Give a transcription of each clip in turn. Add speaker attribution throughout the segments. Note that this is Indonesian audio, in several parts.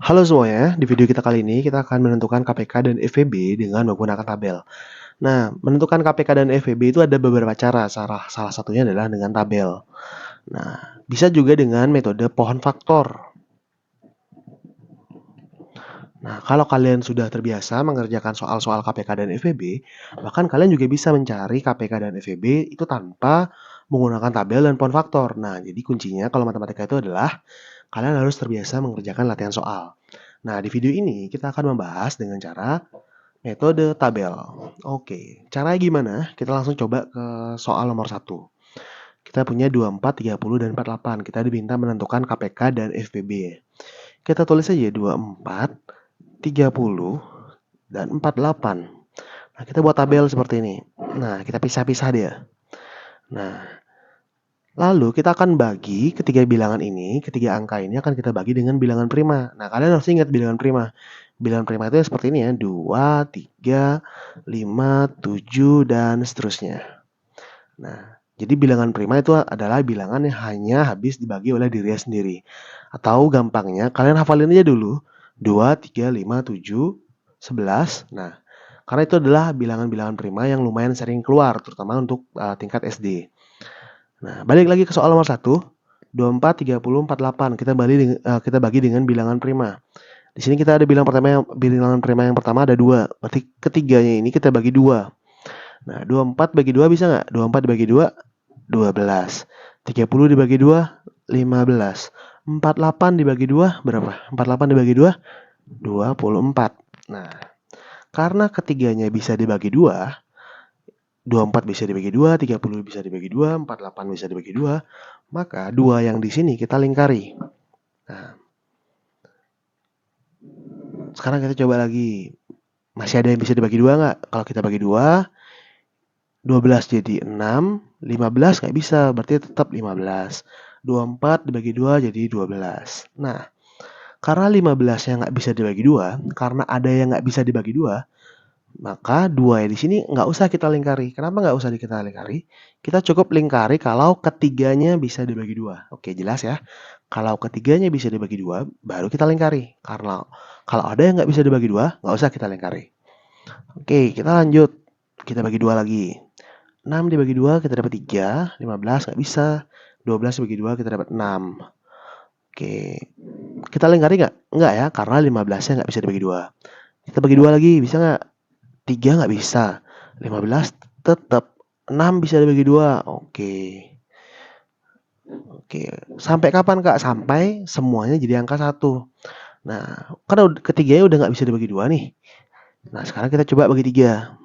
Speaker 1: Halo semuanya, di video kita kali ini kita akan menentukan KPK dan FVB dengan menggunakan tabel. Nah, menentukan KPK dan FVB itu ada beberapa cara, salah satunya adalah dengan tabel. Nah, bisa juga dengan metode pohon faktor. Nah, kalau kalian sudah terbiasa mengerjakan soal-soal KPK dan FVB, bahkan kalian juga bisa mencari KPK dan FVB itu tanpa menggunakan tabel dan pohon faktor. Nah, jadi kuncinya kalau matematika itu adalah kalian harus terbiasa mengerjakan latihan soal. Nah, di video ini kita akan membahas dengan cara metode tabel. Oke, caranya gimana? Kita langsung coba ke soal nomor 1. Kita punya 24, 30, dan 48. Kita diminta menentukan KPK dan FVB. Kita tulis saja 24, 30, dan 48. Nah, kita buat tabel seperti ini. Nah, kita pisah-pisah dia. Nah, lalu kita akan bagi ketiga bilangan ini, ketiga angka ini akan kita bagi dengan bilangan prima. Nah, kalian harus ingat bilangan prima. Bilangan prima itu seperti ini ya, 2, 3, 5, 7, dan seterusnya. Nah, jadi bilangan prima itu adalah bilangan yang hanya habis dibagi oleh dirinya sendiri. Atau gampangnya, kalian hafalin aja dulu. 2, 3, 5, 7, 11. Nah, karena itu adalah bilangan-bilangan prima yang lumayan sering keluar, terutama untuk tingkat SD. Nah, balik lagi ke soal nomor 1. 24, 30, 48. Kita bagi dengan bilangan prima. Di sini kita ada bilangan prima yang pertama ada 2. Berarti ketiganya ini kita bagi 2. Nah, 24 bagi 2 bisa nggak? 24 dibagi 2, 12. 30 dibagi 2, 15. 48 dibagi 2, berapa? 48 dibagi 2, 24. Nah, karena ketiganya bisa dibagi 2, 24 bisa dibagi 2, 30 bisa dibagi 2, 48 bisa dibagi 2, maka 2 yang di sini kita lingkari. Nah, sekarang kita coba lagi. Masih ada yang bisa dibagi 2 nggak? Kalau kita bagi 2, 12 jadi 6, 15 nggak bisa, berarti tetap 15. 24 dibagi 2 jadi 12. Nah, karena 15 yang nggak bisa dibagi 2, karena ada yang nggak bisa dibagi 2, maka 2 yang di sini nggak usah kita lingkari. Kenapa nggak usah kita lingkari? Kita cukup lingkari kalau ketiganya bisa dibagi 2. Oke, jelas ya. Kalau ketiganya bisa dibagi 2, baru kita lingkari. Karena kalau ada yang nggak bisa dibagi 2, nggak usah kita lingkari. Oke, kita lanjut. Kita bagi 2 lagi. 6 dibagi 2 kita dapat 3, 15 nggak bisa. 12 dibagi 2 kita dapat 6. Oke, kita lingkari nggak? Nggak ya, karena 15-nya nggak bisa dibagi 2. Kita bagi 2 lagi, bisa nggak? 3 nggak bisa. 15 tetap. 6 bisa dibagi 2. Oke. Oke, sampai kapan Kak? Sampai semuanya jadi angka 1. Nah, karena ketiganya udah nggak bisa dibagi 2 nih. Nah, sekarang kita coba bagi 3.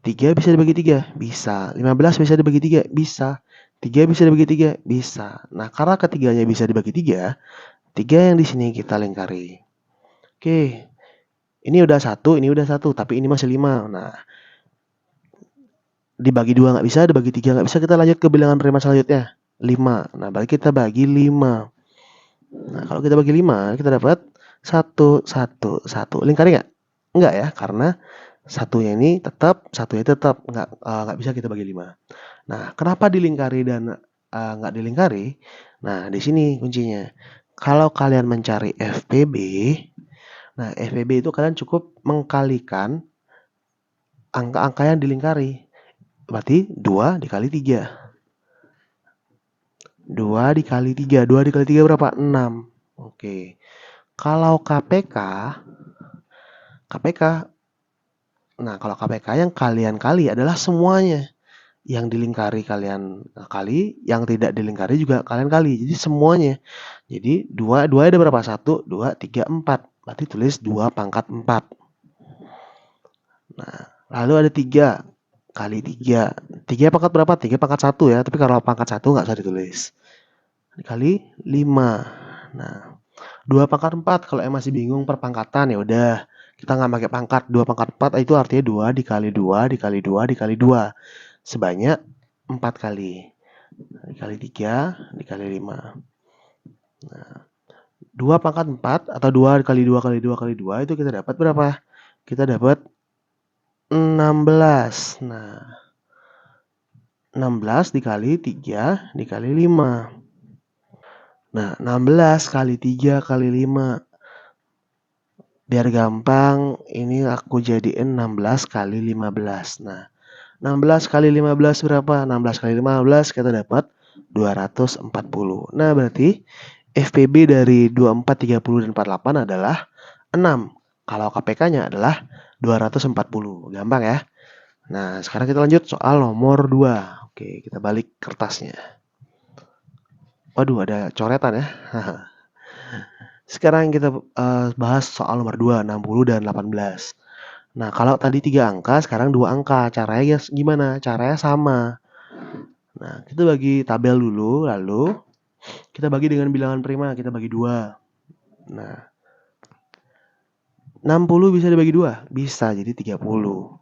Speaker 1: 3 bisa dibagi 3? Bisa. 15 bisa dibagi 3? Bisa. 3 bisa dibagi 3? Bisa. Nah, karena ketiganya bisa dibagi 3, 3 yang di sini kita lingkari. Oke. Ini udah 1, ini udah 1, tapi ini masih 5. Nah, dibagi 2 nggak bisa, dibagi 3 nggak bisa, kita lanjut ke bilangan prima selanjutnya. 5. Nah, berarti kita bagi 5. Nah, kalau kita bagi 5, kita dapat 1, 1, 1. Lingkari nggak? Enggak ya, karena satunya tetap nggak bisa kita bagi 5. Nah, kenapa dilingkari dan nggak dilingkari? Nah, di sini kuncinya. Kalau kalian mencari FPB, nah FPB itu kalian cukup mengkalikan angka-angka yang dilingkari. Berarti 2 dikali 3. 2 dikali 3. 2 dikali 3 berapa? 6. Oke. Kalau KPK, nah kalau KPK yang kalian kali adalah semuanya. Yang dilingkari kalian kali, yang tidak dilingkari juga kalian kali. Jadi semuanya. Jadi 2 ada berapa? 1, 2, 3, 4. Berarti tulis 2 pangkat 4. Nah, lalu ada 3 kali 3. 3 pangkat berapa? 3 pangkat 1 ya. Tapi kalau pangkat 1 nggak usah ditulis. Dikali 5. Nah, 2 pangkat 4. Kalau masih bingung perpangkatan ya udah. Kita nggak pakai pangkat. 2 pangkat 4 itu artinya 2 dikali 2 dikali 2 dikali 2. Sebanyak 4 kali. Dikali 3 dikali 5. Nah, 2 pangkat 4 atau 2 kali 2 kali 2 kali 2 itu kita dapat berapa? Kita dapat 16. Nah, 16 dikali 3 dikali 5. Nah, 16 kali 3 kali 5. Biar gampang, ini aku jadiin 16 kali 15. Nah, 16 kali 15 berapa? 16 kali 15 kita dapat 240. Nah, berarti FPB dari 24, 30, dan 48 adalah 6. Kalau KPK-nya adalah 240. Gampang ya? Nah, sekarang kita lanjut soal nomor 2. Oke, kita balik kertasnya. Waduh, ada coretan ya. Sekarang kita bahas soal nomor 2, 60 dan 18. Nah, kalau tadi 3 angka, sekarang 2 angka. Caranya gimana? Caranya sama. Nah, kita bagi tabel dulu, lalu kita bagi dengan bilangan prima, kita bagi 2. Nah, 60 bisa dibagi 2? Bisa, jadi 30.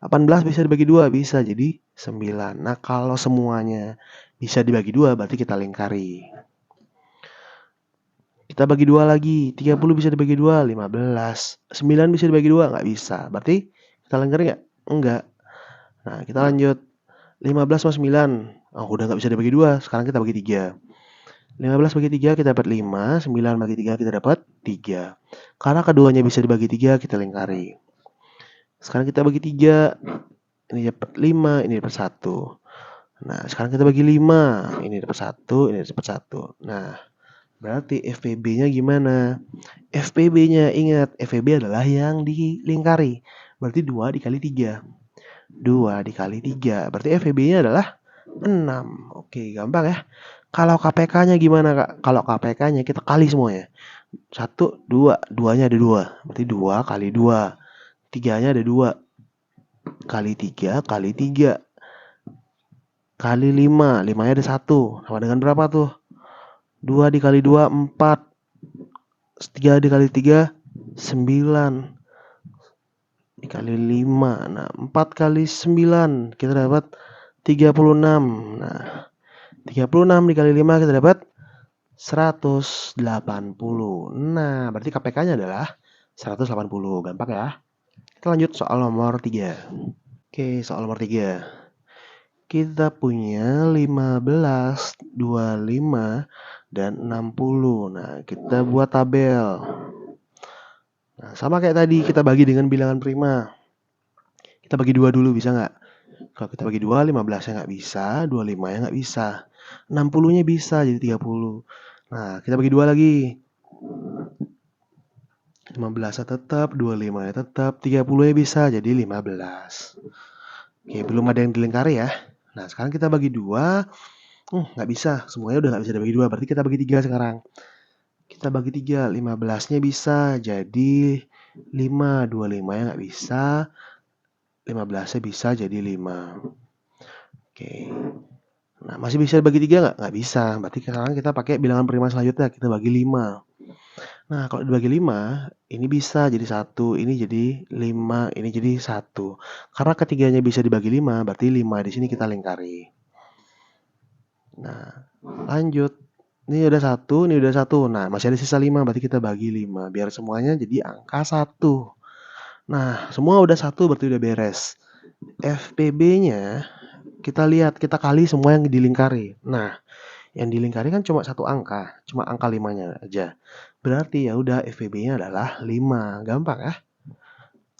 Speaker 1: 18 bisa dibagi 2? Bisa, jadi 9. Nah, kalau semuanya bisa dibagi 2, berarti kita lingkari. Kita bagi 2 lagi, 30 bisa dibagi 2, 15. 9 bisa dibagi 2, nggak bisa. Berarti kita lingkari nggak? Enggak. Nah, kita lanjut. 15 sama 9. Oh, udah nggak bisa dibagi 2, sekarang kita bagi 3. 15 bagi 3 kita dapat 5, 9 bagi 3 kita dapat 3. Karena keduanya bisa dibagi 3, kita lingkari. Sekarang kita bagi 3, ini dapat 5, ini dapat 1. Nah, sekarang kita bagi 5, ini dapat 1, ini dapat 1. Nah, berarti FPB-nya gimana? FPB-nya, ingat, FPB adalah yang dilingkari. Berarti 2 dikali 3. 2 dikali 3. Berarti FPB-nya adalah 6. Oke, gampang ya. Kalau KPK-nya gimana, Kak? Kalau KPK-nya kita kali semuanya. 1, 2. 2-nya ada 2. Berarti 2 kali 2. 3-nya ada 2. Kali 3 kali 3. Kali 5. 5-nya ada 1. Sama dengan berapa tuh? 2 dikali 2, 4. 3 dikali 3, 9. Dikali 5. Nah, 4 kali 9. Kita dapat 36. Nah, 36 dikali 5 kita dapat 180. Nah, berarti KPK-nya adalah 180. Gampang ya. Kita lanjut soal nomor 3. Oke, soal nomor 3. Kita punya 15, 25, dan 60. Nah, kita buat tabel. Nah, sama kayak tadi, kita bagi dengan bilangan prima. Kita bagi 2 dulu, bisa nggak? Kalau kita bagi 2, 15-nya nggak bisa, 25-nya nggak bisa. 60-nya bisa, jadi 30. Nah, kita bagi 2 lagi. 15-nya tetap, 25-nya tetap, 30-nya bisa, jadi 15. Oke, belum ada yang dilingkari ya. Nah, sekarang kita bagi 2. Nggak bisa, semuanya udah nggak bisa dibagi 2, berarti kita bagi 3 sekarang. Kita bagi 3, 15-nya bisa, jadi 5, 25-nya nggak bisa, 15-nya bisa, jadi 5. Oke. Nah, masih bisa dibagi 3 nggak? Nggak bisa, berarti sekarang kita pakai bilangan prima selanjutnya, kita bagi 5. Nah, kalau dibagi 5, ini bisa jadi 1, ini jadi 5, ini jadi 1. Karena ketiganya bisa dibagi 5, berarti 5 di sini kita lingkari. Nah, lanjut. Ini udah 1, ini udah 1. Nah, masih ada sisa 5, berarti kita bagi 5. Biar semuanya jadi angka 1. Nah, semua udah 1, berarti udah beres. FPB-nya, kita lihat, kita kali semua yang dilingkari. Nah, yang dilingkari kan cuma satu angka, cuma angka 5-nya aja. Berarti ya udah FPB-nya adalah 5. Gampang ya.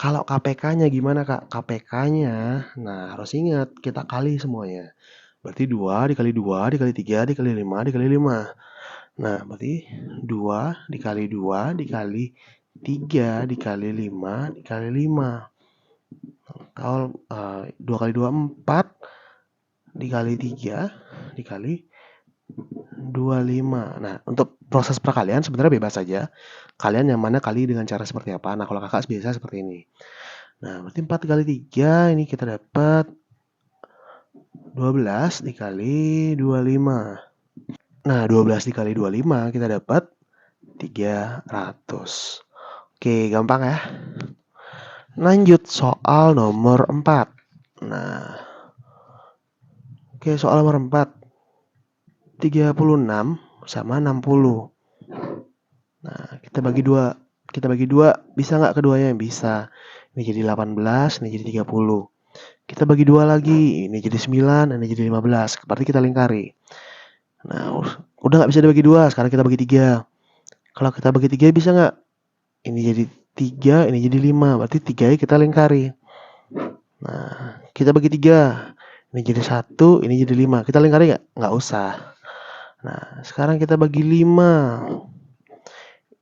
Speaker 1: Kalau KPK-nya gimana, Kak? KPK-nya, nah harus ingat, kita kali semuanya. Berarti 2 dikali 2 dikali 3 dikali 5 dikali 5. Nah, berarti 2 dikali 2 dikali 3 dikali 5 dikali 5. Kalau 2 kali 2, 4. Dikali 3 dikali 25. Nah, untuk proses perkalian sebenarnya bebas saja. Kalian yang mana kali dengan cara seperti apa. Nah, kalau kakak biasa seperti ini. Nah, berarti 4 kali 3 ini kita dapat 12 dikali 25. Nah, 12 dikali 25 kita dapat 300. Oke, gampang ya. Lanjut soal nomor 4. Nah, oke, soal nomor 4. 36 sama 60. Nah, kita bagi 2. Kita bagi 2, bisa nggak keduanya? Bisa. Ini jadi 18, ini jadi 30. Kita bagi 2 lagi, ini jadi 9, ini jadi 15. Berarti kita lingkari. Nah, udah nggak bisa dibagi 2, sekarang kita bagi 3. Kalau kita bagi 3 bisa nggak? Ini jadi 3, ini jadi 5. Berarti 3-nya kita lingkari. Nah, kita bagi 3. Ini jadi 1, ini jadi 5. Kita lingkari nggak? Nggak usah. Nah, sekarang kita bagi 5.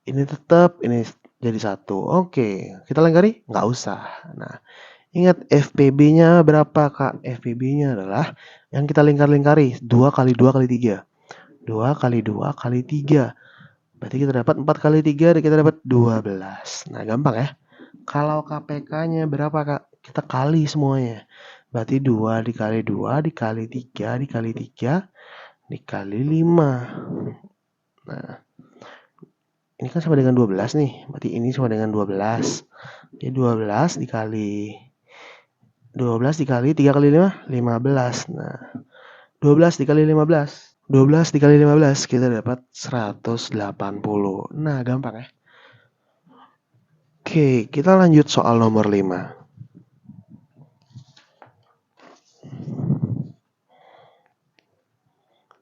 Speaker 1: Ini tetap, ini jadi 1. Oke, kita lingkari? Nggak usah. Nah, ingat FPB-nya berapa, Kak? FPB-nya adalah yang kita lingkar-lingkari. 2 kali 2 kali 3. 2 kali 2 kali 3. Berarti kita dapat 4 kali 3, dan kita dapat 12. Nah, gampang ya. Kalau KPK-nya berapa, Kak? Kita kali semuanya. Berarti 2 dikali 2 dikali 3 dikali 3 dikali 5. Nah, ini kan sama dengan 12 nih. Berarti ini sama dengan 12. Jadi 12 dikali 3 kali 5, 15. Nah, 12 dikali 15. 12 dikali 15 kita dapat 180. Nah, gampang ya. Oke, kita lanjut soal nomor 5.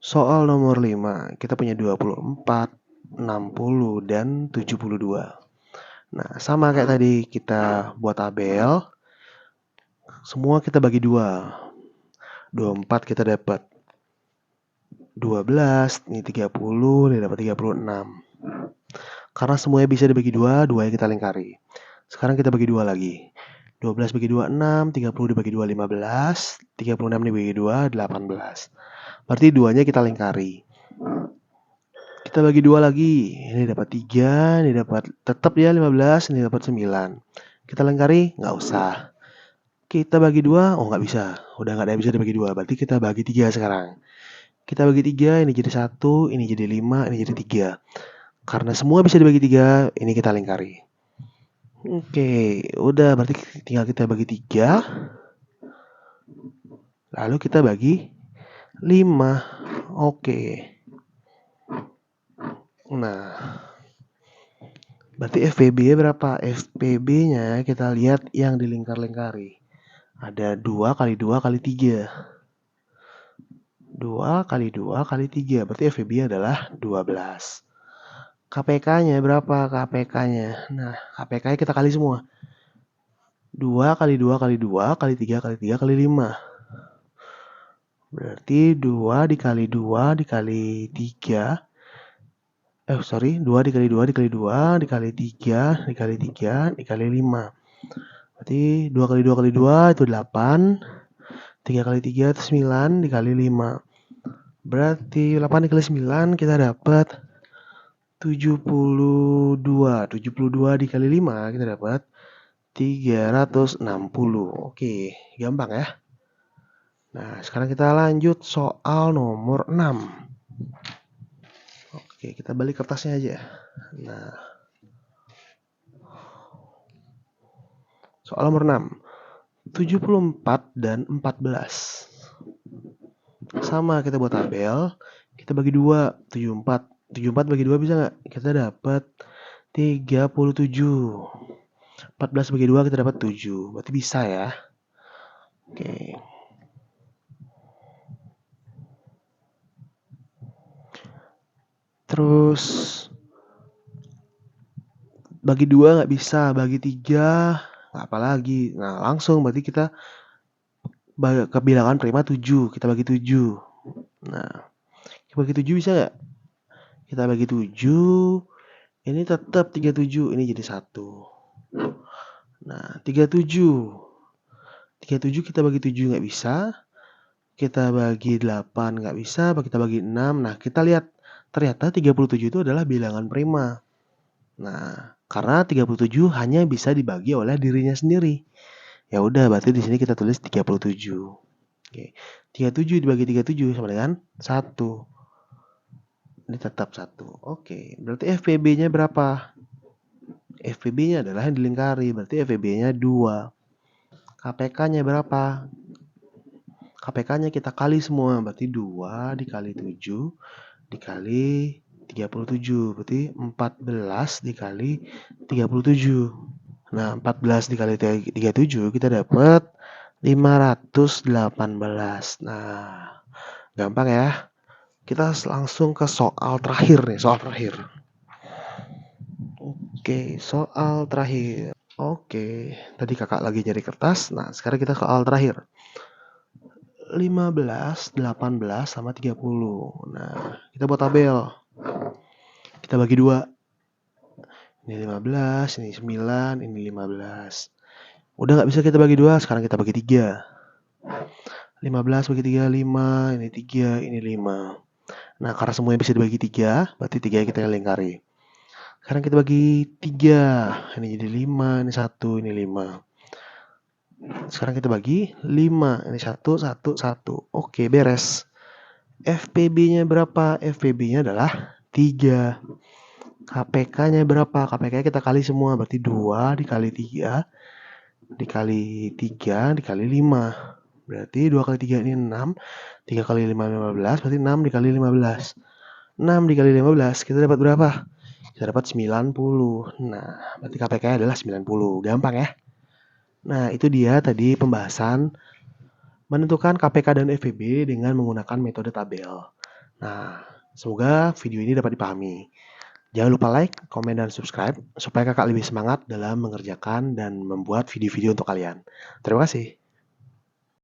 Speaker 1: Soal nomor 5, kita punya 24, 60, dan 72. Nah, sama kayak tadi kita buat tabel, semua kita bagi 2. 24 kita dapat 12, ini 30, ini dapat 36. Karena semuanya bisa dibagi 2, 2-nya kita lingkari. Sekarang kita bagi 2 lagi. 12 bagi 2, 6, 30 dibagi 2, 15, 36 dibagi 2, 18. Berarti 2-nya kita lingkari. Kita bagi 2 lagi. Ini dapat 3, ini dapat tetap ya 15, ini dapat 9. Kita lingkari? Nggak usah. Kita bagi 2, oh nggak bisa. Udah nggak ada yang bisa dibagi 2, berarti kita bagi 3 sekarang. Kita bagi 3, ini jadi 1, ini jadi 5, ini jadi 3. Karena semua bisa dibagi 3, ini kita lingkari. Oke, udah berarti tinggal kita bagi 3. Lalu kita bagi 5. Oke. Nah, berarti FPB-nya berapa? FPB-nya kita lihat yang dilingkar-lingkari. Ada 2 kali 2 kali 3. 2 kali 2 kali 3. Berarti FPB adalah 12. KPK-nya berapa? KPK-nya. Nah, KPK-nya kita kali semua. 2 kali 2 kali 2 kali 3 kali 3 kali 5. Berarti 2 dikali 2 dikali 3. 2 dikali 2 dikali 2 dikali 3 dikali 3 dikali 5. Berarti 2 kali 2 kali 2 itu 8. 3 kali 3 itu 9 dikali 5. Berarti 8 dikali 9 kita dapat 72. 72 dikali 5 kita dapat 360. Oke, gampang ya. Nah, sekarang kita lanjut soal nomor 6. Oke, kita balik kertasnya aja. Nah, soal nomor 6. 74 dan 14. Sama, kita buat tabel. Kita bagi 2. 74. 74 bagi 2 bisa nggak? Kita dapat 37. 14 bagi 2 kita dapat 7. Berarti bisa ya. Oke. Terus bagi 2 nggak bisa, bagi 3 nggak apa lagi. Nah, langsung berarti kita ke bilangan prima 7, kita bagi 7. Nah, kita bagi 7 bisa nggak? Kita bagi 7, ini tetap 37, ini jadi 1. Nah, 37. 37 kita bagi 7 nggak bisa. Kita bagi 8 nggak bisa, kita bagi 6. Nah, kita lihat ternyata 37 itu adalah bilangan prima. Nah, karena 37 hanya bisa dibagi oleh dirinya sendiri. Ya udah, berarti di sini kita tulis 37. Oke. 37 dibagi 37 sama dengan 1. Ini tetap 1. Oke, berarti FPB-nya berapa? FPB-nya adalah yang dilingkari, berarti FPB-nya 2. KPK-nya berapa? KPK-nya kita kali semua, berarti 2 dikali 7 dikali 37, berarti 14 dikali 37. Nah, 14 dikali 37 kita dapat 518. Nah, gampang ya. Kita langsung ke soal terakhir nih, soal terakhir. Oke, soal terakhir. Oke, tadi kakak lagi nyari kertas. Nah, sekarang kita soal terakhir. 15, 18, sama 30. Nah, kita buat tabel. Kita bagi dua. Ini 15, ini 9, ini 15. Udah nggak bisa kita bagi dua, sekarang kita bagi 3. 15 bagi 3, 5. Ini 3, ini 5. Nah, karena semuanya bisa dibagi 3, berarti 3 kita lingkari. Sekarang kita bagi 3. Ini jadi 5, ini 1, ini 5. Sekarang kita bagi 5. Ini 1, 1, 1. Oke, beres. FPB-nya berapa? FPB-nya adalah 3. KPK-nya berapa? KPK-nya kita kali semua, berarti 2 dikali 3 dikali 3 dikali 5. Berarti 2 kali 3 ini 6, 3 kali 5, 15, berarti 6 dikali 15. 6 dikali 15, kita dapat berapa? Kita dapat 90. Nah, berarti KPK-nya adalah 90. Gampang ya? Nah, itu dia tadi pembahasan menentukan KPK dan FVB dengan menggunakan metode tabel. Nah, semoga video ini dapat dipahami. Jangan lupa like, komen, dan subscribe supaya kakak lebih semangat dalam mengerjakan dan membuat video-video untuk kalian. Terima kasih.